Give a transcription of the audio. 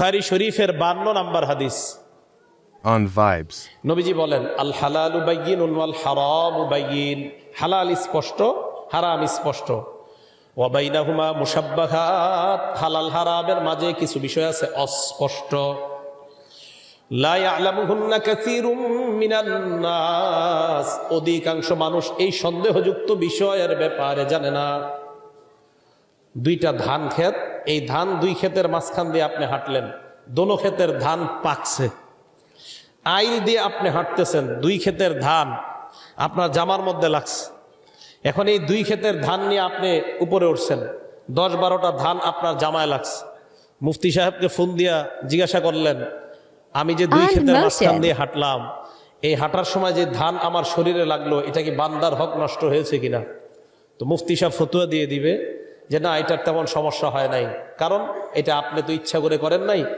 বুখারী শরীফের 52 নম্বর হাদিস। On vibes. নবীজি বলেন, আল হালালু বাইয়িনুন ওয়াল হারামু বাইয়িন। হালাল স্পষ্ট, হারাম স্পষ্ট। ওয়া বাইনাহুমা মুশাব্বাহাত। হালাল হারামের মাঝে কিছু বিষয় আছে অস্পষ্ট। লা ইয়ালামুহুন্না কাসীরুম মিনান নাস। অধিকাংশ মানুষ এই সন্দেহযুক্ত বিষয়ের ব্যাপারে জানে না। দুইটা ধান ক্ষেত, এই ধান দুই ক্ষেতের মাঝখান দিয়ে আপনি হাঁটলেন, দোনো ক্ষেতের ধান পাকছে। আইল দিয়ে আপনি হাঁটতেছেন, দুই ক্ষেতের ধান আপনার জামার মধ্যে লাগছে। এখন এই দুই ক্ষেতের ধান নিয়ে আপনি উপরে উঠছেন, 10-12টা ধান আপনার জামায় লাগছে। মুফতি সাহেবকে ফোন দিয়া জিজ্ঞাসা করলেন, আমি যে দুই ক্ষেতের মাঝখান দিয়ে হাঁটলাম, এই হাঁটার সময় যে ধান আমার শরীরে লাগলো, এটা কি বান্দার হক নষ্ট হয়েছে কিনা? তো মুফতি সাহেব ফতুয়া দিয়ে দিবে যে না, এটার তেমন সমস্যা হয় নাই, কারণ এটা আপনি তো ইচ্ছা করে করেন নাই।